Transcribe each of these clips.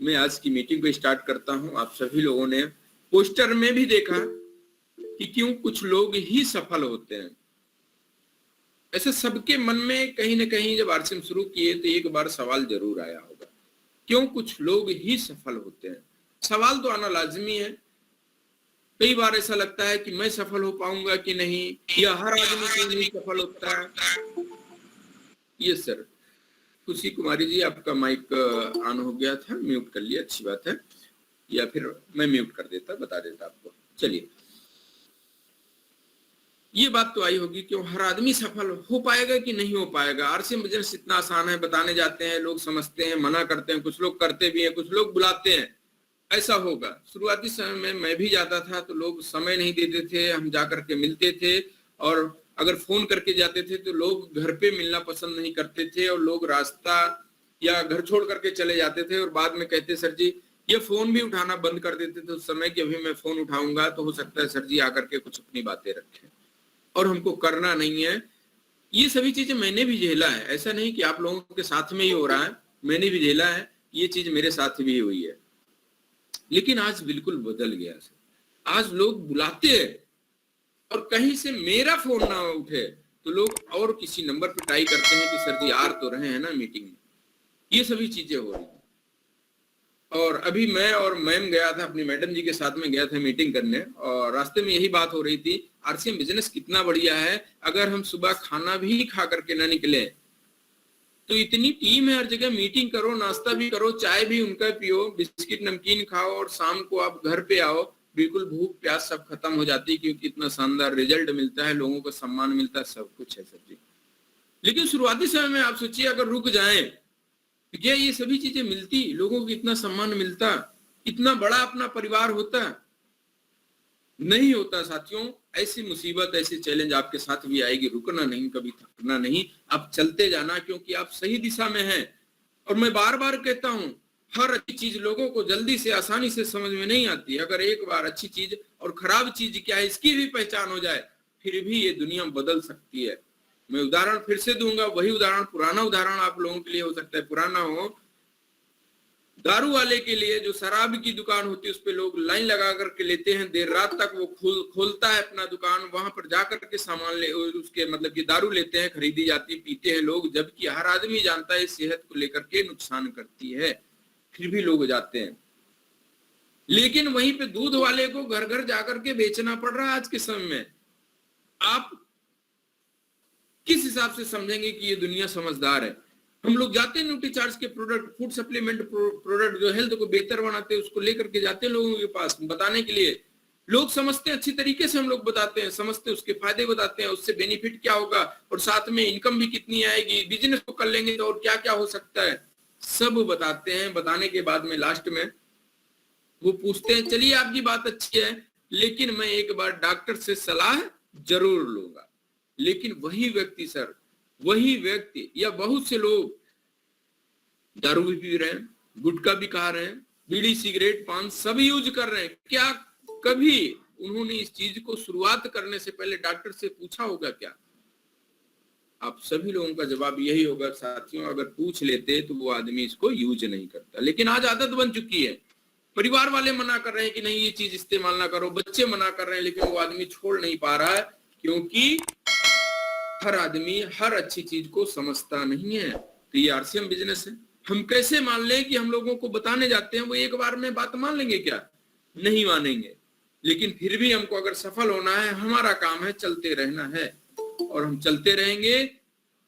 मैं आज की मीटिंग को स्टार्ट करता हूं। आप सभी लोगों ने पोस्टर में भी देखा कि क्यों कुछ लोग ही सफल होते हैं। ऐसे सबके मन में कहीं ना कहीं जब आरसीएम शुरू किए तो एक बार सवाल जरूर आया होगा, क्यों कुछ लोग ही सफल होते हैं। सवाल तो आना लाजमी है। कई बार ऐसा लगता है कि मैं सफल हो पाऊंगा कि नहीं, या हर आदमी क्यों नहीं सफल होता है। ये सर खुशी कुमारी जी, आपका माइक ऑन हो गया था, म्यूट कर लिया, अच्छी बात है। या फिर मैं म्यूट कर देता, बता देता आपको। चलिए, ये बात तो आई होगी कि हर आदमी सफल हो पाएगा कि नहीं हो पाएगा। आरसीएम बिजनेस इतना आसान है, बताने जाते हैं, लोग समझते हैं, मना करते हैं, कुछ लोग करते भी हैं, कुछ लोग बुलाते हैं। ऐसा होगा। शुरुआती समय में मैं भी जाता था तो लोग समय नहीं देते थे, हम जाकर के मिलते थे, और अगर फोन करके जाते थे तो लोग घर पे मिलना पसंद नहीं करते थे, और लोग रास्ता या घर छोड़ करके चले जाते थे और बाद में कहते सर जी, ये फोन भी उठाना बंद कर देते थे उस समय कि अभी मैं फोन उठाऊंगा तो हो सकता है सर जी आकर के कुछ अपनी बातें रखें और हमको करना नहीं है। ये सभी चीजें मैंने भी झेला है, ऐसा नहीं कि आप लोगों के साथ में ही हो रहा है, मैंने भी झेला है, ये चीज मेरे साथ भी हुई है। लेकिन आज बिल्कुल बदल गया सर। आज लोग बुलाते हैं और कहीं से मेरा फोन ना उठे तो लोग और किसी नंबर पर ट्राई करते हैं कि सर जी आ तो रहे हैं ना मीटिंग में। ये सभी चीजें हो रही हैं। और अभी मैं और मैम गया था, अपनी मैडम जी के साथ में गया था मीटिंग करने, और रास्ते में यही बात हो रही थी, आरसीएम बिजनेस कितना बढ़िया है। अगर हम सुबह खाना भी खा करके ना निकले तो इतनी टीम है, हर जगह मीटिंग करो, नाश्ता भी करो, चाय भी उनका पियो, बिस्किट नमकीन खाओ, और शाम को आप घर पे आओ, बिल्कुल भूख प्यास सब खत्म हो जाती है, क्योंकि इतना शानदार रिजल्ट मिलता है, लोगों को सम्मान मिलता है, सब कुछ है सर जी। लेकिन शुरुआती समय में आप सोचिए, अगर रुक जाए तो क्या ये सभी चीजें मिलती, लोगों को इतना सम्मान मिलता, इतना बड़ा अपना परिवार होता? नहीं होता साथियों। ऐसी मुसीबत, ऐसी चैलेंज आपके साथ भी आएगी, रुकना नहीं, कभी थकना नहीं, आप चलते जाना, क्योंकि आप सही दिशा में हैं। और मैं बार बार कहता हूं, हर अच्छी चीज लोगों को जल्दी से आसानी से समझ में नहीं आती। अगर एक बार अच्छी चीज और खराब चीज क्या है इसकी भी पहचान हो जाए, फिर भी ये दुनिया बदल सकती है। मैं उदाहरण फिर से दूंगा, वही उदाहरण, पुराना उदाहरण आप लोगों के लिए हो सकता है पुराना हो। दारू वाले के लिए जो शराब की दुकान होती है उस पे लोग लाइन लगा करके लेते हैं, देर रात तक वो खोलता है अपना दुकान, वहां पर जाकर के सामान ले, उसके मतलब कि दारू लेते हैं, खरीदी जाती है, पीते हैं लोग, जबकि हर आदमी जानता है सेहत को लेकर के नुकसान करती है, फिर भी लोग जाते हैं। लेकिन वहीं पे दूध वाले को घर घर जाकर के बेचना पड़ रहा है आज के समय में। आप किस हिसाब से समझेंगे कि ये दुनिया समझदार है? हम लोग जाते हैं न्यूट्रीचार्ज के प्रोडक्ट, फूड सप्लीमेंट प्रोडक्ट जो हेल्थ को बेहतर बनाते हैं उसको लेकर के जाते हैं लोगों के पास बताने के लिए। लोग समझते हैं, अच्छी तरीके से हम लोग बताते हैं, समझते हैं, उसके फायदे बताते हैं, उससे बेनिफिट क्या होगा और साथ में इनकम भी कितनी आएगी, बिजनेस को कर लेंगे तो और क्या क्या हो सकता है, सब बताते हैं। बताने के बाद में लास्ट में वो पूछते हैं, चलिए आपकी बात अच्छी है लेकिन मैं एक बार डॉक्टर से सलाह जरूर लूंगा। लेकिन वही व्यक्ति सर, वही व्यक्ति या बहुत से लोग दारू भी पी रहे हैं, गुटखा भी खा रहे हैं, बीड़ी सिगरेट पान सब यूज कर रहे हैं। क्या कभी उन्होंने इस चीज को शुरुआत करने से पहले डॉक्टर से पूछा होगा क्या? आप सभी लोगों का जवाब यही होगा साथियों, अगर पूछ लेते तो वो आदमी इसको यूज नहीं करता। लेकिन आज आदत बन चुकी है, परिवार वाले मना कर रहे हैं कि नहीं ये चीज इस्तेमाल ना करो, बच्चे मना कर रहे हैं, लेकिन वो आदमी छोड़ नहीं पा रहा है, क्योंकि हर आदमी हर अच्छी चीज को समझता नहीं है। तो ये आरसीएम बिजनेस है। हम कैसे मान लें कि हम लोगों को बताने जाते हैं वो एक बार में बात मान लेंगे क्या? नहीं मानेंगे। लेकिन फिर भी हमको अगर सफल होना है, हमारा काम है चलते रहना है, और हम चलते रहेंगे।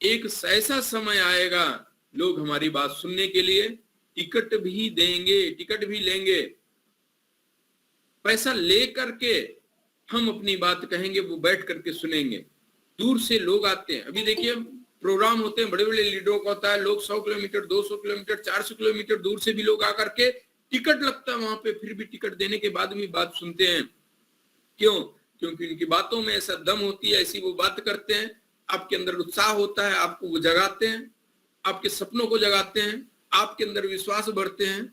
एक ऐसा समय आएगा लोग हमारी बात सुनने के लिए टिकट भी देंगे, टिकट भी लेंगे, पैसा ले करके हम अपनी बात कहेंगे, वो बैठ करके सुनेंगे। दूर से लोग आते हैं, अभी देखिए प्रोग्राम होते हैं, बड़े बड़े लीडरों का होता है, लोग 100 किलोमीटर 200 किलोमीटर 400 किलोमीटर दूर से भी लोग आकर के, टिकट लगता है वहां पे, फिर भी टिकट देने के बाद भी बात सुनते हैं। क्यों? क्योंकि उनकी बातों में ऐसा दम होती है, ऐसी वो बात करते हैं, आपके अंदर उत्साह होता है, आपको वो जगाते हैं, आपके सपनों को जगाते हैं, आपके अंदर विश्वास बढ़ते हैं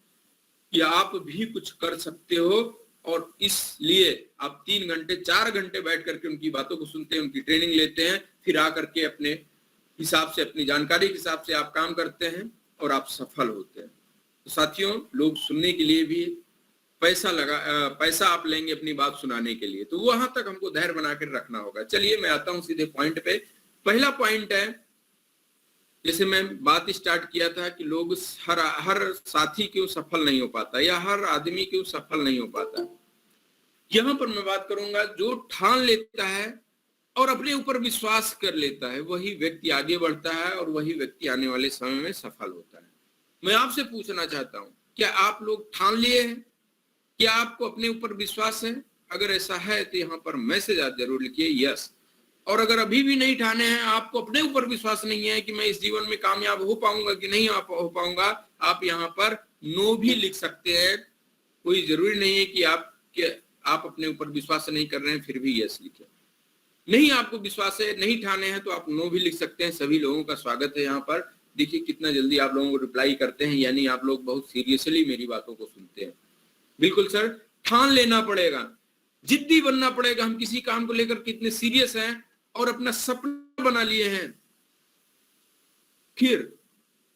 कि आप भी कुछ कर सकते हो। और इसलिए आप 3 घंटे 4 घंटे बैठ करके उनकी बातों को सुनते हैं, उनकी ट्रेनिंग लेते हैं, फिर आकर के अपने हिसाब से, अपनी जानकारी के हिसाब से आप काम करते हैं और आप सफल होते हैं। तो साथियों, लोग सुनने के लिए भी पैसा आप लेंगे अपनी बात सुनाने के लिए, तो वहां तक हमको धैर्य बना कर रखना होगा। चलिए मैं आता हूं सीधे पॉइंट पे। पहला पॉइंट है, जैसे मैं बात स्टार्ट किया था कि लोग हर साथी क्यों सफल नहीं हो पाता या हर आदमी क्यों सफल नहीं हो पाता। यहां पर मैं बात करूंगा, जो ठान लेता है और अपने ऊपर विश्वास कर लेता है वही व्यक्ति आगे बढ़ता है और वही व्यक्ति आने वाले समय में सफल होता है। मैं आपसे पूछना चाहता हूं, क्या आप लोग ठान लिए हैं? क्या आपको अपने ऊपर विश्वास है? अगर ऐसा है तो यहाँ पर मैसेज आप जरूर लिखिए यस। और अगर अभी भी नहीं ठाने हैं, आपको अपने ऊपर विश्वास नहीं है कि मैं इस जीवन में कामयाब हो पाऊंगा कि नहीं हो पाऊंगा, आप यहाँ पर नो भी लिख सकते हैं। कोई जरूरी नहीं है कि आप अपने ऊपर विश्वास नहीं कर रहे हैं फिर भी यस लिखें। नहीं आपको विश्वास है, नहीं ठाने हैं, तो आप नो भी लिख सकते हैं। सभी लोगों का स्वागत है यहाँ पर। देखिए कितना जल्दी आप लोगों को रिप्लाई करते हैं, यानी आप लोग बहुत सीरियसली मेरी बातों को सुनते हैं। बिल्कुल सर, ठान लेना पड़ेगा, जिद्दी बनना पड़ेगा। हम किसी काम को लेकर कितने सीरियस हैं और अपना सपना बना लिए हैं, फिर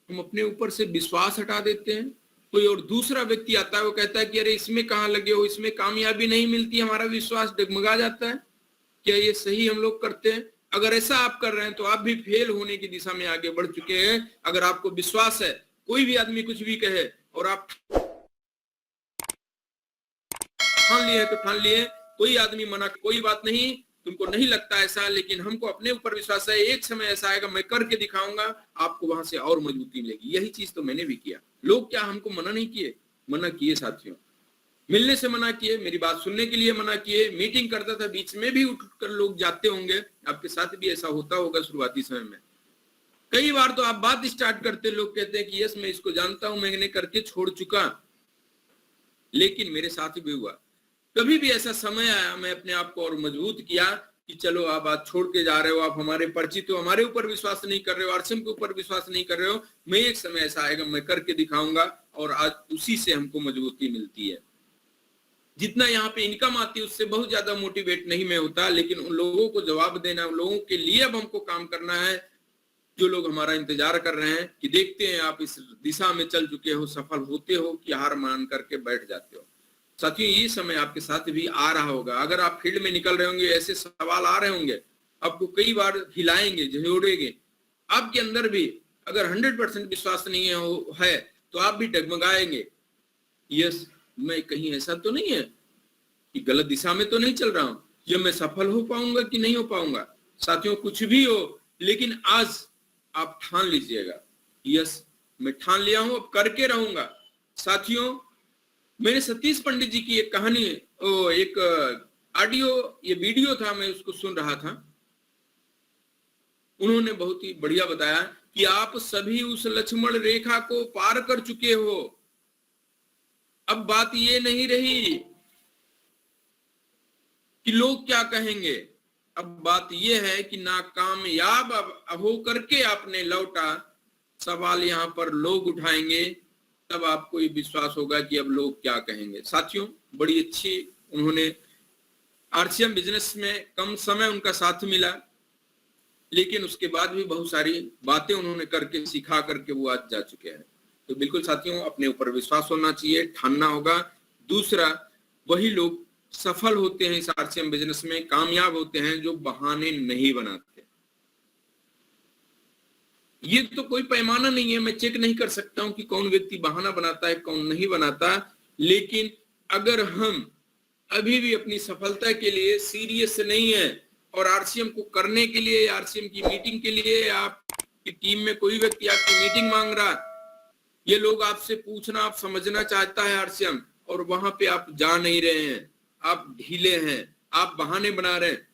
हम अपने ऊपर से विश्वास हटा देते हैं। कोई और दूसरा व्यक्ति आता है, वो कहता है कि अरे इसमें कहाँ लगे हो, इसमें कामयाबी नहीं मिलती, हमारा विश्वास डगमगा जाता है। क्या ये सही हम लोग करते हैं? अगर ऐसा आप कर रहे हैं तो आप भी फेल होने की दिशा में आगे बढ़ चुके हैं। अगर आपको विश्वास है, कोई भी आदमी कुछ भी कहे और आप ठान लिए तो ठान लिए, कोई आदमी मना, कोई बात नहीं, तुमको नहीं लगता ऐसा, लेकिन हमको अपने ऊपर विश्वास है, एक समय ऐसा आएगा मैं करके दिखाऊंगा, आपको वहां से और मजबूती मिलेगी। यही चीज तो मैंने भी किया। लोग क्या हमको मना नहीं किए? मना किए साथियों, मिलने से मना किए, मेरी बात सुनने के लिए मना किए। मीटिंग करता था, बीच में भी उठकर लोग जाते होंगे, आपके साथ भी ऐसा होता होगा शुरुआती समय में। कई बार तो आप बात स्टार्ट करते, लोग कहते हैं कि यस मैं इसको जानता हूं, मैंने करके छोड़ चुका, लेकिन मेरे साथ भी हुआ। कभी भी ऐसा समय आया, मैं अपने आप को और मजबूत किया कि चलो आप बात छोड़ के जा रहे हो, आप हमारे परिचित हो, हमारे ऊपर विश्वास नहीं कर रहे हो, आरसीएम के ऊपर विश्वास नहीं कर रहे हो, मैं एक समय ऐसा आएगा मैं करके दिखाऊंगा, और आज उसी से हमको मजबूती मिलती है। जितना यहाँ पे इनकम आती है उससे बहुत ज्यादा मोटिवेट नहीं मैं होता, लेकिन उन लोगों को जवाब देना, उन लोगों के लिए अब हमको काम करना है जो लोग हमारा इंतजार कर रहे हैं कि देखते हैं आप इस दिशा में चल चुके हो, सफल होते हो कि हार मान करके बैठ जाते हो। साथियों, ये समय आपके साथ भी आ रहा होगा। अगर आप फील्ड में निकल रहे होंगे, ऐसे सवाल आ रहे होंगे, आपको कई बार हिलाएंगे, झंझोड़ेंगे। आपके अंदर भी अगर 100% विश्वास नहीं है तो आप भी डगमगाएंगे, यस मैं कहीं ऐसा तो नहीं है कि गलत दिशा में तो नहीं चल रहा हूं, या मैं सफल हो पाऊंगा कि नहीं हो पाऊंगा। साथियों, कुछ भी हो, लेकिन आज आप ठान लीजिएगा, यस मैं ठान लिया हूं, अब करके रहूंगा। साथियों, मैंने सतीश पंडित जी की एक कहानी, एक ऑडियो, ये वीडियो था, मैं उसको सुन रहा था। उन्होंने बहुत ही बढ़िया बताया कि आप सभी उस लक्ष्मण रेखा को पार कर चुके हो। अब बात ये नहीं रही कि लोग क्या कहेंगे, अब बात ये है कि नाकामयाब हो करके आपने लौटा। सवाल यहाँ पर लोग उठाएंगे, तब आपको ये विश्वास होगा कि अब लोग क्या कहेंगे। साथियों, बड़ी अच्छी उन्होंने आरसीएम बिजनेस में कम समय उनका साथ मिला, लेकिन उसके बाद भी बहुत सारी बातें उन्होंने करके सिखा करके वो आज जा चुके हैं। तो बिल्कुल साथियों, अपने ऊपर विश्वास होना चाहिए, ठानना होगा। दूसरा, वही लोग सफल होते हैं इस आरसीएम बिजनेस में, कामयाब होते हैं जो बहाने नहीं बनाते। ये तो कोई पैमाना नहीं है, मैं चेक नहीं कर सकता हूं कि कौन व्यक्ति बहाना बनाता है कौन नहीं बनाता, लेकिन अगर हम अभी भी अपनी सफलता के लिए सीरियस नहीं है और आरसीएम को करने के लिए, आरसीएम की मीटिंग के लिए, आपकी टीम में कोई व्यक्ति आपकी मीटिंग मांग रहा, ये लोग आपसे पूछना, आप समझना चाहता है आरसीएम, और वहां पे आप जा नहीं रहे हैं, आप ढीले हैं, आप बहाने बना रहे हैं,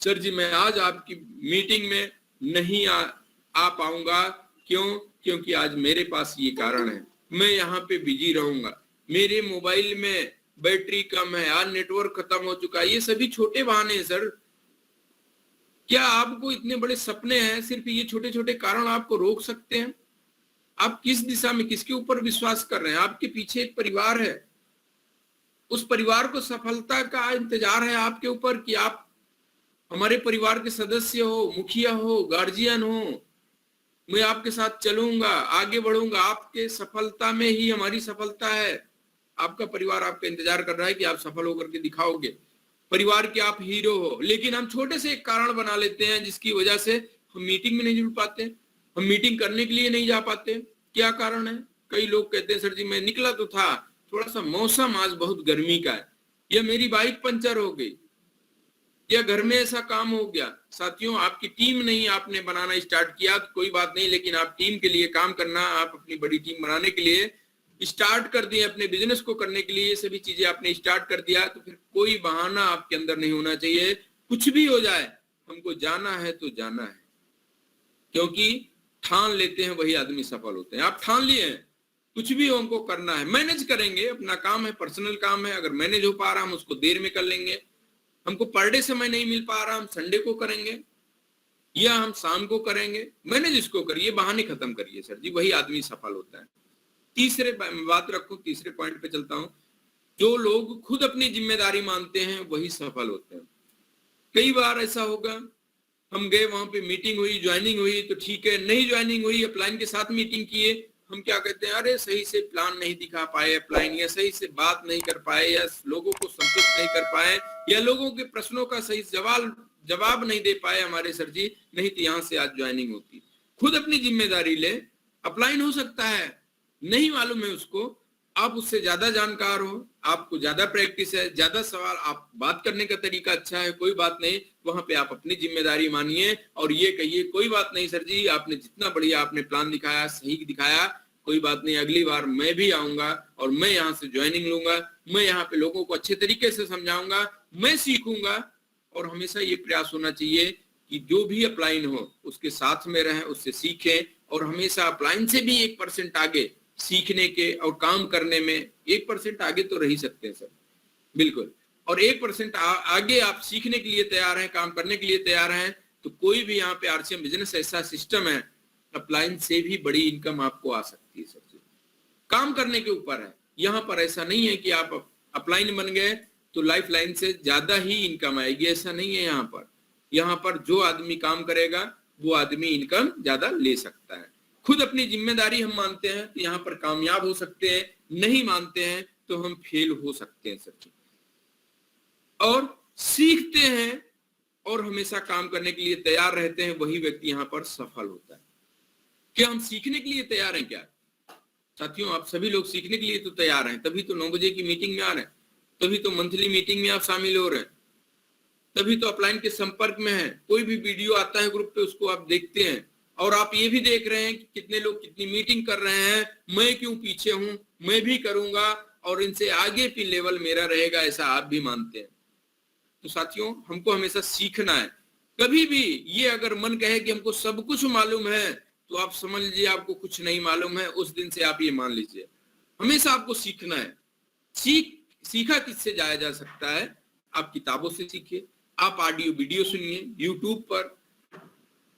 सर जी मैं आज आपकी मीटिंग में नहीं आ पाऊंगा, क्यों? क्योंकि आज मेरे पास ये कारण है, मैं यहाँ पे बिजी रहूंगा, मेरे मोबाइल में बैटरी कम है, आज नेटवर्क खत्म हो चुका है। ये सभी छोटे बहाने हैं सर। क्या आपको इतने बड़े सपने हैं, सिर्फ ये छोटे छोटे कारण आपको रोक सकते हैं? आप किस दिशा में, किसके ऊपर विश्वास कर रहे हैं? आपके पीछे एक परिवार है, उस परिवार को सफलता का इंतजार है आपके ऊपर कि आप हमारे परिवार के सदस्य हो, मुखिया हो, गार्जियन हो, मैं आपके साथ चलूंगा, आगे बढ़ूंगा, आपके सफलता में ही हमारी सफलता है। आपका परिवार आपका इंतजार कर रहा है कि आप सफल होकर के दिखाओगे, परिवार के आप हीरो हो। लेकिन हम छोटे से एक कारण बना लेते हैं जिसकी वजह से हम मीटिंग में नहीं जुड़ पाते, हम मीटिंग करने के लिए नहीं जा पाते। क्या कारण है? कई लोग कहते हैं सर जी मैं निकला तो था, थोड़ा सा मौसम आज बहुत गर्मी का है, या मेरी बाइक पंचर हो गई, या घर में ऐसा काम हो गया। साथियों, आपकी टीम नहीं आपने बनाना स्टार्ट किया तो कोई बात नहीं, लेकिन आप टीम के लिए काम करना, आप अपनी बड़ी टीम बनाने के लिए स्टार्ट कर दिए, अपने बिजनेस को करने के लिए ये सभी चीजें आपने स्टार्ट कर दिया, तो फिर कोई बहाना आपके अंदर नहीं होना चाहिए। कुछ भी हो जाए, हमको जाना है तो जाना है, क्योंकि ठान लेते हैं वही आदमी सफल होते हैं। आप ठान लिए हैं, कुछ भी हो हमको करना है, मैनेज करेंगे, अपना काम है, पर्सनल काम है, अगर मैनेज हो पा रहा हम उसको देर में कर लेंगे। हमको पर डे समय नहीं मिल पा रहा, हम संडे को करेंगे या हम शाम को करेंगे, मैनेज इसको करिए, बहाने खत्म करिए सर जी, वही आदमी सफल होता है। तीसरे बात रखो, तीसरे पॉइंट पे चलता हूं। जो लोग खुद अपनी जिम्मेदारी मानते हैं वही सफल होते हैं। कई बार ऐसा होगा, हम गए वहां पे, मीटिंग हुई, ज्वाइनिंग हुई तो ठीक है, नहीं ज्वाइनिंग हुई, अपलाइन के साथ मीटिंग किए, हम क्या कहते हैं, अरे सही से प्लान नहीं दिखा पाए अपलाइन, या सही से बात नहीं कर पाए, या लोगों को संतुष्ट नहीं कर पाए, या लोगों के प्रश्नों का सही जवाब नहीं दे पाए हमारे सर जी, नहीं तो यहाँ से आज ज्वाइनिंग होती। खुद अपनी जिम्मेदारी ले, अपलाइन हो सकता है, नहीं मालूम है उसको, आप उससे ज्यादा जानकार हो, आपको ज्यादा प्रैक्टिस है, ज्यादा सवाल, आप बात करने का तरीका अच्छा है, कोई बात नहीं, वहां पे आप अपनी जिम्मेदारी मानिए और ये कहिए कोई बात नहीं सर जी, आपने जितना बढ़िया आपने प्लान दिखाया, सही दिखाया, कोई बात नहीं, अगली बार मैं भी आऊंगा और मैं यहाँ से ज्वाइनिंग लूंगा, मैं यहाँ पे लोगों को अच्छे तरीके से समझाऊंगा, मैं सीखूंगा। और हमेशा ये प्रयास होना चाहिए कि जो भी अपलाइन हो उसके साथ में रहें, उससे सीखें, और हमेशा अपलाइन से भी 1% आगे सीखने के और काम करने में 1% आगे तो रह ही सकते हैं सर, बिल्कुल। और 1% आगे आप सीखने के लिए तैयार हैं, काम करने के लिए तैयार हैं, तो कोई भी यहाँ पे आरसीएम बिजनेस ऐसा सिस्टम है, अपलाइन से भी बड़ी इनकम आपको आ सकती है सर जी। काम करने के ऊपर है, यहाँ पर ऐसा नहीं है कि आप अपलाइन बन गए तो लाइफ लाइन से ज्यादा ही इनकम आएगी, ऐसा नहीं है। यहाँ पर जो आदमी काम करेगा वो आदमी इनकम ज्यादा ले सकता है। खुद अपनी जिम्मेदारी हम मानते हैं तो यहाँ पर कामयाब हो सकते हैं, नहीं मानते हैं तो हम फेल हो सकते हैं सर। और सीखते हैं और हमेशा काम करने के लिए तैयार रहते हैं, वही व्यक्ति यहाँ पर सफल होता है। क्या हम सीखने के लिए तैयार हैं क्या साथियों? आप सभी लोग सीखने के लिए तो तैयार हैं, तभी तो 9 बजे की मीटिंग में आ रहे हैं, तभी तो मंथली मीटिंग में आप शामिल हो रहे हैं, तभी तो अपलाइन के संपर्क में है। कोई भी वीडियो आता है ग्रुप पे उसको आप देखते हैं, और आप ये भी देख रहे हैं कि कितने लोग कितनी मीटिंग कर रहे हैं, मैं क्यों पीछे हूं, मैं भी करूंगा और इनसे आगे भी लेवल मेरा रहेगा, ऐसा आप भी मानते हैं। तो साथियों, हमको हमेशा सीखना है। कभी भी ये अगर मन कहे कि हमको सब कुछ मालूम है, तो आप समझ लीजिए आपको कुछ नहीं मालूम है, उस दिन से आप ये मान लीजिए। हमेशा आपको सीखना है। सीखा किससे जाया जा सकता है? आप किताबों से सीखिए, आप ऑडियो वीडियो सुनिए यूट्यूब पर,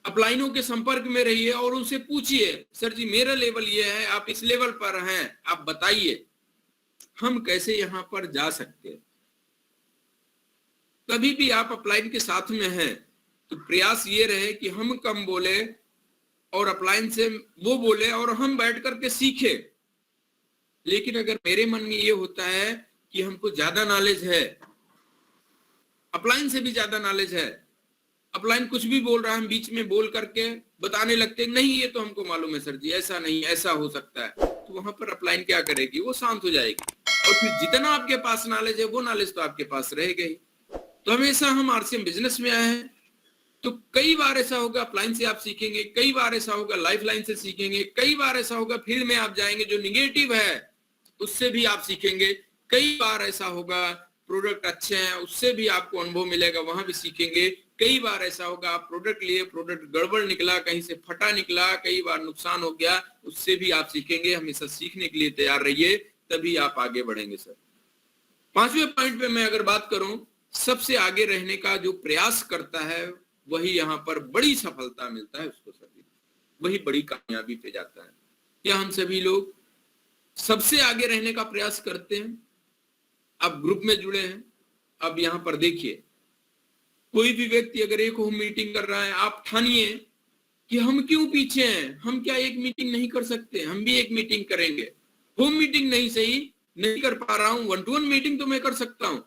अपलाइनों के संपर्क में रहिए और उनसे पूछिए, सर जी मेरा लेवल ये है, आप इस लेवल पर हैं, आप बताइए हम कैसे यहाँ पर जा सकते हैं। कभी भी आप अपलाइन के साथ में हैं तो प्रयास ये रहे कि हम कम बोले और अपलाइन से वो बोले और हम बैठ करके सीखे। लेकिन अगर मेरे मन में ये होता है कि हमको ज्यादा नॉलेज है, अपलाइन से भी ज्यादा नॉलेज है, अपलाइन कुछ भी बोल रहा है, हम बीच में बोल करके बताने लगते हैं, नहीं ये तो हमको मालूम है सर जी, ऐसा नहीं, ऐसा हो सकता है, तो वहां पर अपलाइन क्या करेगी? वो शांत हो जाएगी, और फिर जितना आपके पास नॉलेज है वो नॉलेज तो आपके पास रहेगा ही। तो हमेशा हम आरसीएम बिजनेस में आए हैं, तो कई बार ऐसा होगा अपलाइन से आप सीखेंगे, कई बार ऐसा होगा लाइफ लाइन से सीखेंगे, कई बार ऐसा होगा फील्ड में आप जाएंगे जो निगेटिव है उससे भी आप सीखेंगे, कई बार ऐसा होगा प्रोडक्ट अच्छे हैं उससे भी आपको अनुभव मिलेगा, वहां भी सीखेंगे, कई बार ऐसा होगा आप प्रोडक्ट लिए, प्रोडक्ट गड़बड़ निकला, कहीं से फटा निकला, कई बार नुकसान हो गया, उससे भी आप सीखेंगे। हमेशा सीखने के लिए तैयार रहिए, तभी आप आगे बढ़ेंगे सर। 5वें पॉइंट पे मैं अगर बात करूं, सबसे आगे रहने का जो प्रयास करता है वही यहाँ पर बड़ी सफलता मिलता है उसको सर, वही बड़ी कामयाबी पे जाता है। क्या हम सभी लोग सबसे आगे रहने का प्रयास करते हैं? आप ग्रुप में जुड़े हैं, अब यहाँ पर देखिए, कोई भी व्यक्ति अगर एक होम मीटिंग कर रहा है, आप ठानिए कि हम क्यों पीछे हैं, हम क्या एक मीटिंग नहीं कर सकते, हम भी एक मीटिंग करेंगे। होम मीटिंग नहीं सही, नहीं कर पा रहा हूं, 1-to-1 मीटिंग तो मैं कर सकता हूं।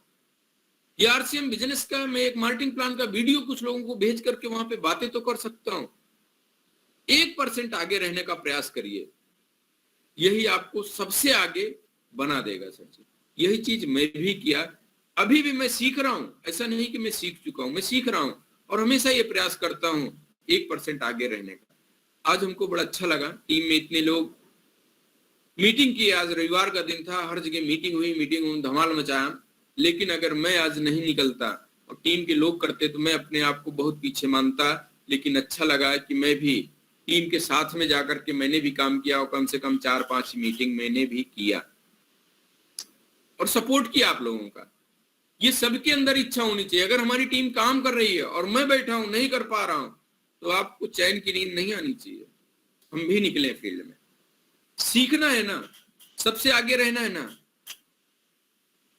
ये आरसीएम बिजनेस का मैं एक मार्केटिंग प्लान का वीडियो कुछ लोगों को भेज करके वहां पे बातें तो कर सकता हूं। 1% आगे रहने का प्रयास करिए, यही आपको सबसे आगे बना देगा सर जी। यही चीज मैं भी किया, अभी भी मैं सीख रहा हूं, ऐसा नहीं कि मैं सीख चुका हूं, मैं सीख रहा हूं और हमेशा ये प्रयास करता हूं 1% आगे रहने का। आज हमको बड़ा अच्छा लगा, टीम में इतने लोग मीटिंग की, आज रविवार का दिन था, हर जगह मीटिंग हुई, धमाल मचाया। लेकिन अगर मैं आज नहीं निकलता और टीम के लोग करते तो मैं अपने आप को बहुत पीछे मानता। लेकिन अच्छा लगा कि मैं भी टीम के साथ में जाकर के मैंने भी काम किया और कम से कम 4-5 मीटिंग मैंने भी किया और सपोर्ट किया आप लोगों का। ये सबके अंदर इच्छा होनी चाहिए। अगर हमारी टीम काम कर रही है और मैं बैठा हूं नहीं कर पा रहा हूं तो आपको चैन की नींद नहीं आनी चाहिए। हम भी निकले फील्ड में, सीखना है ना, सबसे आगे रहना है ना,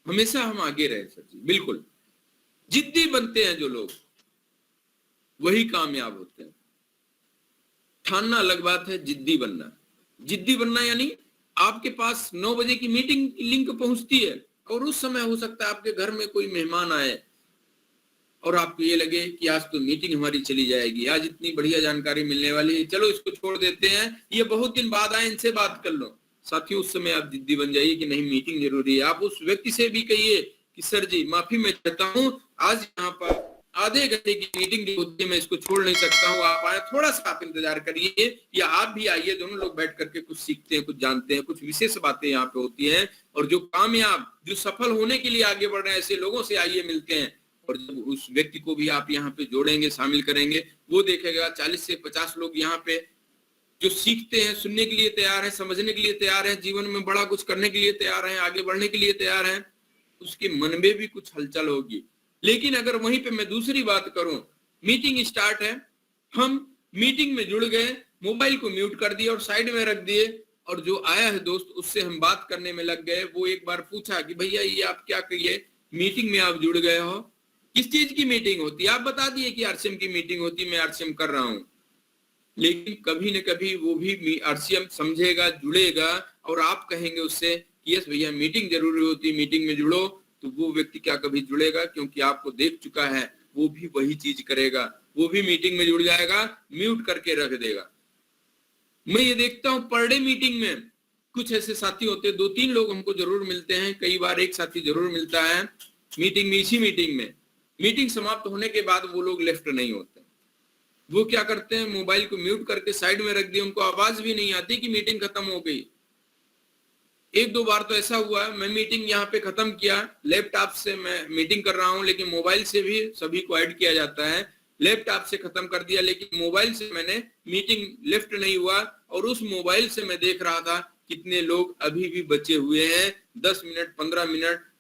हमेशा हम आगे रहे सर जी। बिल्कुल जिद्दी बनते हैं जो लोग, वही कामयाब होते हैं। ठानना अलग बात है, जिद्दी बनना। जिद्दी बनना यानी आपके पास 9 बजे की मीटिंग की लिंक पहुंचती है और उस समय हो सकता है आपके घर में कोई मेहमान आए और आपको ये लगे कि आज तो मीटिंग हमारी चली जाएगी, आज इतनी बढ़िया जानकारी मिलने वाली है, चलो इसको छोड़ देते हैं, ये बहुत दिन बाद आए, इनसे बात कर लो। साथियों उस समय आप जिद्दी बन जाइए कि नहीं मीटिंग जरूरी है। आप उस व्यक्ति से भी कहिए कि सर जी माफी मैं चाहता हूँ, आज यहाँ पर आधे घंटे की मीटिंग जो होती है मैं इसको छोड़ नहीं सकता हूँ, आप आए, थोड़ा सा आप इंतजार करिए या आप भी आइए, दोनों लोग बैठ करके कुछ सीखते हैं, कुछ जानते हैं, कुछ विशेष बातें यहाँ पे होती हैं। और जो कामयाब, जो सफल होने के लिए आगे बढ़ रहे हैं, ऐसे लोगों से आइए मिलते हैं। और जब उस व्यक्ति को भी आप यहाँ पे जोड़ेंगे, शामिल करेंगे, वो देखेगा 40 से 50 लोग यहाँ पे जो सीखते हैं, सुनने के लिए तैयार है, समझने के लिए तैयार है, जीवन में बड़ा कुछ करने के लिए तैयार है, आगे बढ़ने के लिए तैयार है, उसके मन में भी कुछ हलचल होगी। लेकिन अगर वहीं पे मैं दूसरी बात करूं, मीटिंग स्टार्ट है, हम मीटिंग में जुड़ गए, मोबाइल को म्यूट कर दिया और साइड में रख दिए और जो आया है दोस्त उससे हम बात करने में लग गए। वो एक बार पूछा कि भैया ये आप क्या करिए, मीटिंग में आप जुड़ गए हो, किस चीज की मीटिंग होती है? आप बता दिए कि आरसीएम की मीटिंग होती है, मैं आरसीएम कर रहा हूं। लेकिन कभी न कभी वो भी आरसीएम समझेगा, जुड़ेगा और आप कहेंगे उससे कि यस भैया मीटिंग जरूरी होती है, मीटिंग में जुड़ो, तो वो व्यक्ति क्या कभी जुड़ेगा? क्योंकि आपको देख चुका है, वो भी वही चीज करेगा, वो भी मीटिंग में जुड़ जाएगा, म्यूट करके रख देगा। मैं ये देखता हूं पर डे मीटिंग में कुछ ऐसे साथी होते हैं, 2-3 लोग हमको जरूर मिलते हैं, कई बार एक साथी जरूर मिलता है मीटिंग में। इसी मीटिंग में मीटिंग समाप्त होने के बाद वो लोग लेफ्ट नहीं होते। वो क्या करते हैं, मोबाइल को म्यूट करके साइड में रख दिया, उनको आवाज भी नहीं आती कि मीटिंग खत्म हो गई। 1-2 बार तो ऐसा हुआ, मैं मीटिंग यहाँ पे खत्म किया, लैपटॉप से मैं मीटिंग कर रहा हूँ, लेकिन मोबाइल से भी सभी को ऐड किया जाता है, लैपटॉप से खत्म कर दिया, लेकिन मोबाइल से मैंने मीटिंग लेफ्ट नहीं हुआ और उस मोबाइल से मैं देख रहा था कितने लोग अभी भी बचे हुए हैं, 10 मिनट 15 मिनट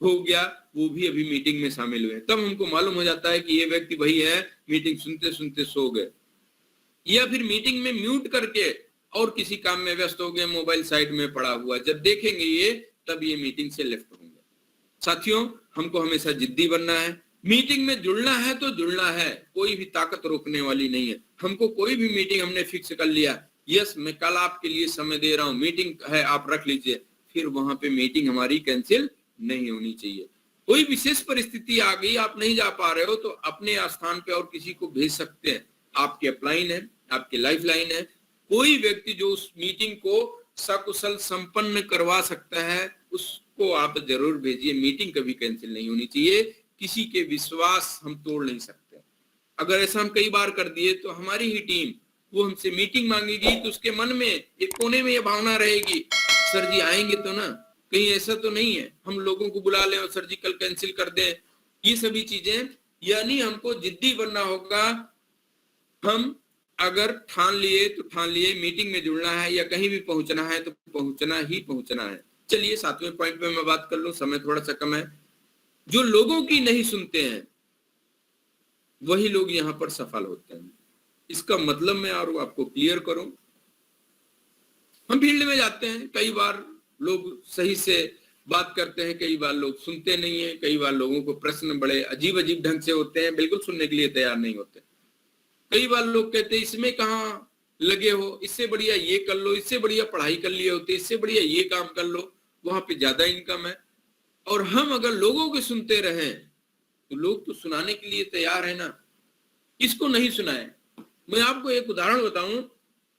हो गया, वो भी अभी मीटिंग में शामिल हुए। तब हमको मालूम हो जाता है कि ये व्यक्ति वही है, मीटिंग सुनते सुनते सो गए, या फिर मीटिंग में म्यूट करके और किसी काम में व्यस्त हो गए, मोबाइल साइड में पड़ा हुआ। जब देखेंगे ये, तब ये मीटिंग से लेफ्ट होंगे। साथियों हमको हमेशा जिद्दी बनना है, मीटिंग में जुड़ना है तो जुड़ना है, कोई भी ताकत रोकने वाली नहीं है। हमको कोई भी मीटिंग हमने फिक्स कर लिया, यस मैं कल आपके लिए समय दे रहा हूं, मीटिंग है आप रख लीजिए, फिर वहां पे मीटिंग हमारी कैंसिल नहीं होनी चाहिए। कोई विशेष परिस्थिति आ गई, आप नहीं जा पा रहे हो, तो अपने स्थान पे और किसी को भेज सकते हैं, आपकी अपलाइन है, आपकी लाइफ लाइन है, कोई व्यक्ति जो उस मीटिंग को सकुशल संपन्न करवा सकता है उसको आप जरूर भेजिए। मीटिंग कभी कैंसिल नहीं होनी चाहिए, किसी के विश्वास हम तोड़ नहीं सकते। अगर ऐसा हम कई बार कर दिए तो हमारी ही टीम वो हमसे मीटिंग मांगेगी तो उसके मन में एक कोने में ये भावना रहेगी, सर जी आएंगे तो ना, कहीं ऐसा तो नहीं है हम लोगों को बुला लें और सर जी कल कैंसिल कर दें। ये सभी चीजें, यानी हमको जिद्दी बनना होगा। हम अगर ठान लिए तो ठान लिए, मीटिंग में जुड़ना है या कहीं भी पहुंचना है तो पहुंचना ही पहुंचना है। चलिए 7वें पॉइंट पे मैं बात कर लूं, समय थोड़ा सा कम है। जो लोगों की नहीं सुनते हैं वही लोग यहाँ पर सफल होते हैं। इसका मतलब मैं और आपको क्लियर करूं, हम फील्ड में जाते हैं, कई बार लोग सही से बात करते हैं, कई बार लोग सुनते नहीं है, कई बार लोगों को प्रश्न बड़े अजीब अजीब ढंग से होते हैं, बिल्कुल सुनने के लिए तैयार नहीं होते। कई बार लोग कहते हैं इसमें कहाँ लगे हो, इससे बढ़िया ये कर लो, इससे बढ़िया पढ़ाई कर लिए होते, इससे बढ़िया ये काम कर लो, वहां पे ज्यादा इनकम है। और हम अगर लोगों के सुनते रहें तो लोग तो सुनाने के लिए तैयार है ना, इसको नहीं सुनाए। मैं आपको एक उदाहरण बताऊं,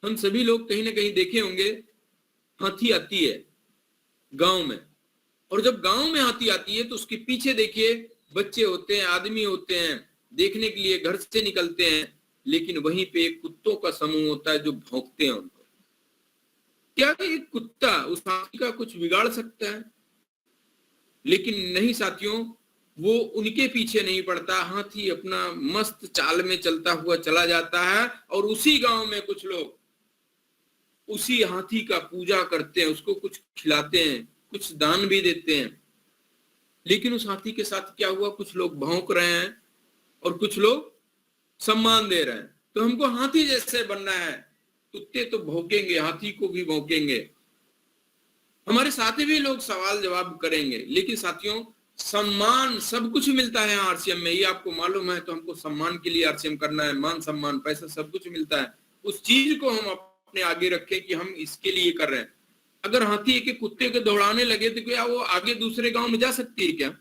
हम सभी लोग कहीं ना कहीं देखे होंगे, हाथी आती है गांव में, और जब गांव में हाथी आती है तो उसके पीछे देखिए बच्चे होते हैं, आदमी होते हैं, देखने के लिए घर से निकलते हैं, लेकिन वहीं पे एक कुत्तों का समूह होता है जो भौंकते हैं उनको। क्या एक कुत्ता उस हाथी का कुछ बिगाड़ सकता है? लेकिन नहीं साथियों, वो उनके पीछे नहीं पड़ता, हाथी अपना मस्त चाल में चलता हुआ चला जाता है, और उसी गांव में कुछ लोग उसी हाथी का पूजा करते हैं, उसको कुछ खिलाते हैं, कुछ दान भी देते हैं। लेकिन उस हाथी के साथ क्या हुआ, कुछ लोग भौंक रहे हैं और कुछ लोग सम्मान दे रहे हैं। तो हमको हाथी जैसे बनना है, कुत्ते तो भौंकेंगे, हाथी को भी भौंकेंगे, हमारे साथ भी लोग सवाल जवाब करेंगे, लेकिन साथियों सम्मान सब कुछ मिलता है आरसीएम में, ये आपको मालूम है। तो हमको सम्मान के लिए आरसीएम करना है, मान सम्मान पैसा सब कुछ मिलता है, उस चीज को हम अपने आगे रखें कि हम इसके लिए कर रहे हैं। अगर हाथी के कुत्ते को दौड़ाने लगे तो क्या वो आगे दूसरे गांव में जा सकती है क्या?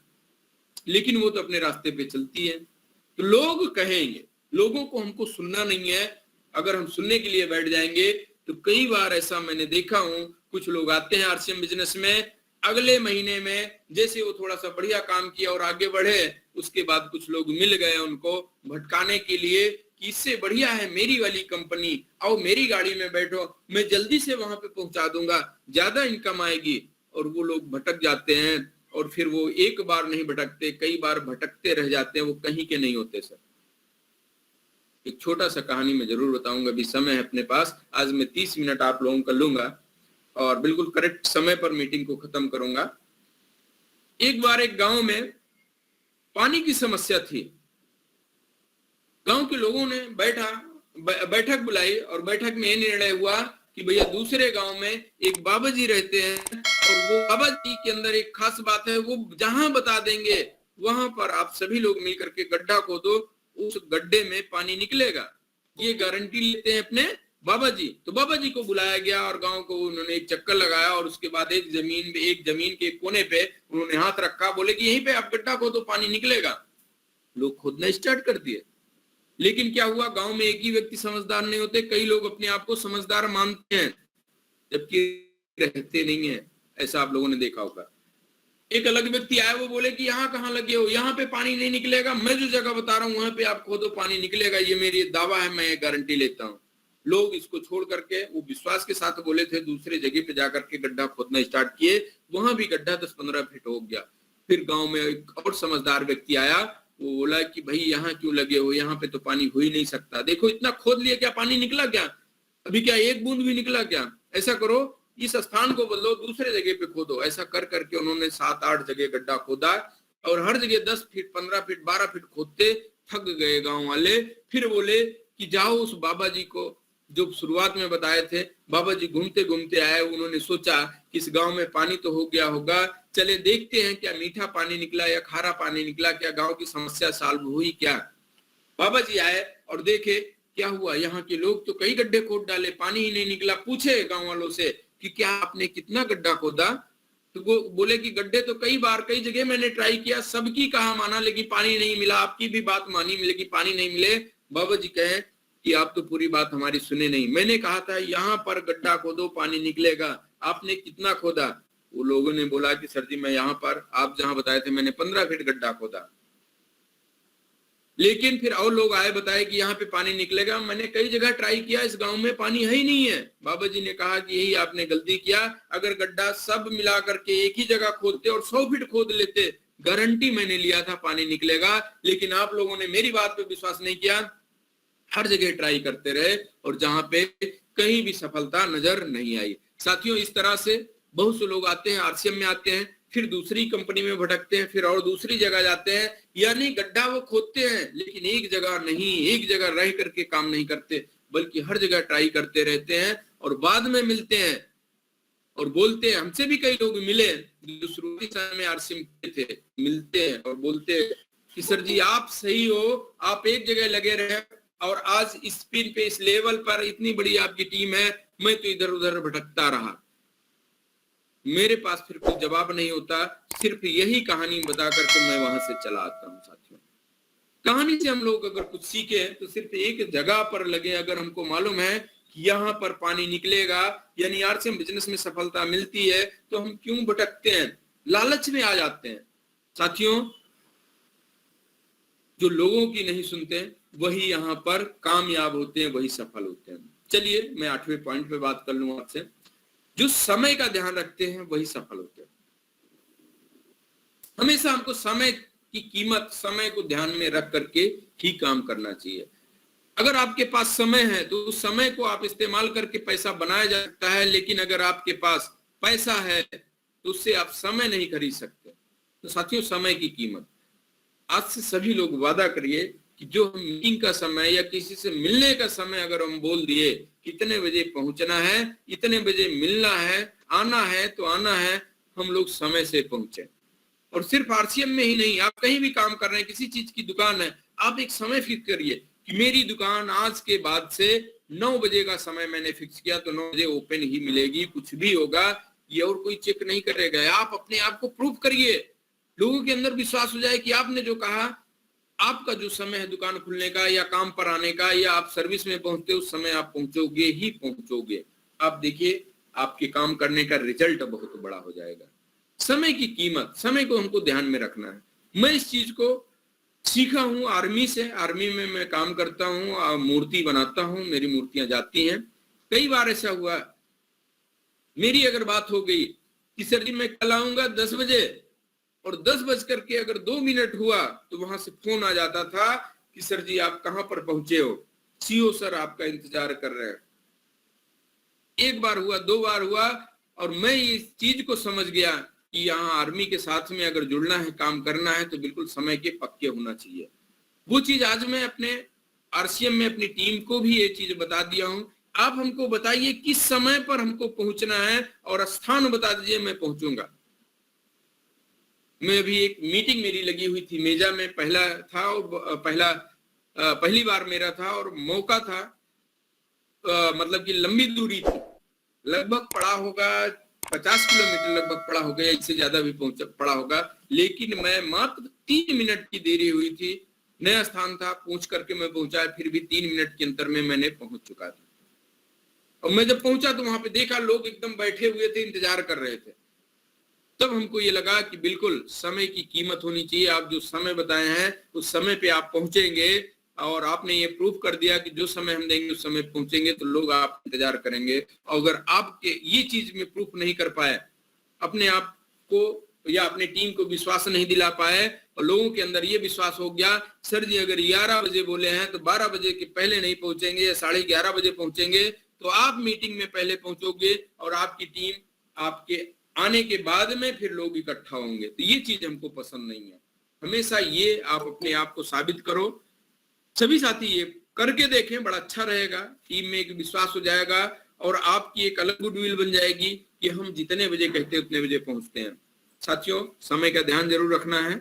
लेकिन वो तो अपने रास्ते पे चलती है। तो लोग कहेंगे, लोगों को हमको सुनना नहीं है। अगर हम सुनने के लिए बैठ जाएंगे तो कई बार ऐसा मैंने देखा हूं, कुछ लोग आते हैं आरसीएम बिजनेस में, अगले महीने में जैसे वो थोड़ा सा बढ़िया काम किया और आगे बढ़े, उसके बाद कुछ लोग मिल गए उनको भटकाने के लिए कि इससे बढ़िया है मेरी वाली कंपनी, आओ मेरी गाड़ी में बैठो, मैं जल्दी से वहां पे पहुंचा दूंगा, ज्यादा इनकम आएगी। और वो लोग भटक जाते हैं, और फिर वो एक बार नहीं भटकते, कई बार भटकते रह जाते हैं, वो कहीं के नहीं होते। सर एक छोटा सा कहानी मैं जरूर बताऊंगा, अभी समय है अपने पास, आज मैं 30 मिनट आप लोगों का लूंगा और बिल्कुल करेक्ट समय पर मीटिंग को खत्म करूंगा। एक बार एक गांव में पानी की समस्या थी। गांव के लोगों ने बैठक बुलाई, और बैठक में यह निर्णय हुआ कि भैया दूसरे गांव में एक बाबा जी रहते हैं, और वो बाबा जी के अंदर एक खास बात है, वो जहां बता देंगे वहां पर आप सभी लोग मिलकर के गड्ढा खोदो, उस गड्ढे में पानी निकलेगा, ये गारंटी लेते हैं अपने बाबा जी। तो बाबा जी को बुलाया गया और गांव को उन्होंने एक चक्कर लगाया, और उसके बाद एक जमीन के कोने पे उन्होंने हाथ रखा, बोले कि यहीं पे आप गड्ढा खोदो, पानी निकलेगा। लोग खोदना स्टार्ट कर दिए। लेकिन क्या हुआ, गांव में एक ही व्यक्ति समझदार नहीं होते, कई लोग अपने आप को समझदार मानते हैं जबकि रहते नहीं है। ऐसा आप लोगों ने देखा होगा। एक अलग व्यक्ति आया, वो बोले कि यहाँ कहाँ लगे हो, यहाँ पे पानी नहीं निकलेगा, मैं जो जगह बता रहा हूँ वहां पे आप खोदो, पानी निकलेगा, ये मेरी दावा है, मैं गारंटी लेता हूँ। लोग इसको छोड़ करके वो विश्वास के साथ बोले थे, दूसरे जगह पे जाकर के गड्ढा खोदना स्टार्ट किए, वहां भी गड्ढा 10-15 फीट हो गया। फिर गांव में एक और समझदार व्यक्ति आया, वो बोला कि भाई यहाँ क्यों लगे हो, यहाँ पे तो पानी हो ही नहीं सकता, देखो इतना खोद लिया, क्या पानी निकला क्या? अभी क्या एक बूंद भी निकला क्या? ऐसा करो, इस स्थान को बदलो, दूसरे जगह पे खोदो। ऐसा कर करके उन्होंने 7-8 जगह गड्ढा खोदा, और हर जगह 10 फीट 15 फीट 12 फीट खोदते थक गए गांव वाले। फिर बोले कि जाओ उस बाबा जी को जो शुरुआत में बताए थे, बाबा जी घूमते घूमते आए, उन्होंने सोचा कि इस गांव में पानी तो हो गया होगा, चले देखते हैं क्या मीठा पानी निकला या खारा पानी निकला, क्या गांव की समस्या सॉल्व हुई क्या। बाबा जी आए और देखे क्या हुआ, यहाँ के लोग तो कई गड्ढे खोद डाले, पानी ही नहीं निकला। पूछे गांव वालों से कि क्या आपने कितना गड्ढा खोदा, तो वो बोले कि गड्ढे तो कई जगह मैंने ट्राई किया, सबकी कहा माना, लेकिन पानी नहीं मिला, आपकी भी बात मानी, लेकिन पानी नहीं मिले। बाबा जी कहे कि आप तो पूरी बात हमारी सुने नहीं, मैंने कहा था यहाँ पर गड्ढा खोदो पानी निकलेगा, आपने कितना खोदा? वो लोगों ने बोला कि सर जी मैं यहाँ पर आप जहां बताए थे मैंने 15 फीट गड्ढा खोदा। लेकिन फिर और लोग आए, बताए कि यहाँ पे पानी निकलेगा, मैंने कई जगह ट्राई किया, इस गांव में पानी है ही नहीं है। बाबा जी ने कहा कि यही आपने गलती किया, अगर गड्ढा सब मिला करके एक ही जगह खोदते और 100 फीट खोद लेते, गारंटी मैंने लिया था पानी निकलेगा। लेकिन आप लोगों ने मेरी बात पे विश्वास नहीं किया, हर जगह ट्राई करते रहे, और जहां पे कहीं भी सफलता नजर नहीं आई। साथियों इस तरह से बहुत से लोग आते हैं, आरसीएम में आते हैं, फिर दूसरी कंपनी में भटकते हैं, फिर और दूसरी जगह जाते हैं, यानी गड्ढा वो खोदते हैं लेकिन एक जगह नहीं, एक जगह रह करके काम नहीं करते, बल्कि हर जगह ट्राई करते रहते हैं, और बाद में मिलते हैं और बोलते हैं। हमसे भी कई लोग मिले जो शुरुआती समय में आरसीएम थे, मिलते हैं और बोलते हैं कि सर जी आप सही हो, आप एक जगह लगे रहे, और आज इस पिन पे, इस लेवल पर इतनी बड़ी आपकी टीम है, मैं तो इधर उधर भटकता रहा, मेरे पास फिर कोई जवाब नहीं होता, सिर्फ यही कहानी बता करके मैं वहां से चला आता हूं। साथियों, कहानी से हम लोग अगर कुछ सीखे तो सिर्फ एक जगह पर लगे। अगर हमको मालूम है कि यहाँ पर पानी निकलेगा, यानी आरसीएम बिजनेस में सफलता मिलती है, तो हम क्यों भटकते हैं, लालच में आ जाते हैं। साथियों, जो लोगों की नहीं सुनते वही यहाँ पर कामयाब होते हैं, वही सफल होते हैं। चलिए मैं 8वें पॉइंट पे बात कर लूं आपसे। जो समय का ध्यान रखते हैं वही सफल होते हैं। हमेशा हमको समय की कीमत, समय को ध्यान में रख करके ही काम करना चाहिए। अगर आपके पास समय है तो उस समय को आप इस्तेमाल करके पैसा बनाया जा सकता है, लेकिन अगर आपके पास पैसा है तो उससे आप समय नहीं खरीद सकते। तो साथियों, समय की कीमत, आज से सभी लोग वादा करिए कि जो हम मीटिंग का समय या किसी से मिलने का समय अगर हम बोल दिए, कितने बजे पहुंचना है, इतने बजे मिलना है, आना है तो आना है, हम लोग समय से पहुंचे। और सिर्फ आरसीएम में ही नहीं, आप कहीं भी काम कर रहे हैं, किसी चीज की दुकान है, आप एक समय फिक्स करिए कि मेरी दुकान आज के बाद से 9 बजे का समय मैंने फिक्स किया, तो 9 बजे ओपन ही मिलेगी, कुछ भी होगा ये और कोई चेक नहीं करेगा। आप अपने आप को प्रूव करिए, लोगों के अंदर विश्वास हो जाए कि आपने जो कहा, आपका जो समय है दुकान खुलने का या काम पर आने का या आप सर्विस में पहुंचते उस समय आप पहुंचोगे ही पहुंचोगे। आप देखिए, आपके काम करने का रिजल्ट बहुत बड़ा हो जाएगा। समय की कीमत, समय को हमको ध्यान में रखना है। मैं इस चीज को सीखा हूं आर्मी से। आर्मी में मैं काम करता हूं, मूर्ति बनाता हूं, मेरी मूर्तियां जाती हैं। कई बार ऐसा हुआ, मेरी अगर बात हो गई कि सर जी मैं कल आऊंगा 10 बजे, और 10 बज करके अगर 2 मिनट हुआ तो वहां से फोन आ जाता था कि सर जी आप कहां पर पहुंचे हो, सीओ सर आपका इंतजार कर रहे हैं। एक बार हुआ, 2 बार हुआ, और मैं इस चीज को समझ गया कि यहाँ आर्मी के साथ में अगर जुड़ना है, काम करना है, तो बिल्कुल समय के पक्के होना चाहिए। वो चीज आज मैं अपने आरसीएम में अपनी टीम को भी ये चीज बता दिया हूं। आप हमको बताइए किस समय पर हमको पहुंचना है और स्थान बता दीजिए, मैं पहुंचूंगा। मैं अभी एक मीटिंग मेरी लगी हुई थी मेजा में, पहला था और पहली बार मेरा था, और मौका था, मतलब कि लंबी दूरी थी, लगभग पड़ा होगा 50 किलोमीटर लगभग पड़ा होगा, या इससे ज्यादा भी पड़ा होगा, लेकिन मैं मात्र 3 मिनट की देरी हुई थी। नया स्थान था, पूछ करके मैं पहुंचा, फिर भी 3 मिनट के अंतर में मैंने पहुंच चुका था। और मैं जब पहुंचा तो वहां पे देखा लोग एकदम बैठे हुए थे, इंतजार कर रहे थे। तब हमको ये लगा कि बिल्कुल समय की कीमत होनी चाहिए। आप जो समय बताए हैं उस समय पे आप पहुंचेंगे, और आपने ये प्रूफ कर दिया कि जो समय हम देंगे उस समय पहुंचेंगे, तो लोग आप इंतजार करेंगे। अगर आपके ये चीज में प्रूफ नहीं कर पाए, अपने आप को या अपने टीम को विश्वास नहीं दिला पाए, और लोगों के अंदर ये विश्वास हो गया सर जी अगर 11 बजे बोले हैं तो 12 बजे के पहले नहीं पहुंचेंगे या 11:30 बजे पहुंचेंगे, तो आप मीटिंग में पहले पहुंचोगे और आपकी टीम आपके आने के बाद में फिर लोग इकट्ठा होंगे। तो ये चीज हमको पसंद नहीं है। हमेशा ये आप अपने आप को साबित करो। सभी साथी ये करके देखें, बड़ा अच्छा रहेगा, टीम में एक विश्वास हो जाएगा और आपकी एक अलग गुडविल बन जाएगी कि हम जितने बजे कहते हैं उतने बजे पहुंचते हैं। साथियों, समय का ध्यान जरूर रखना है।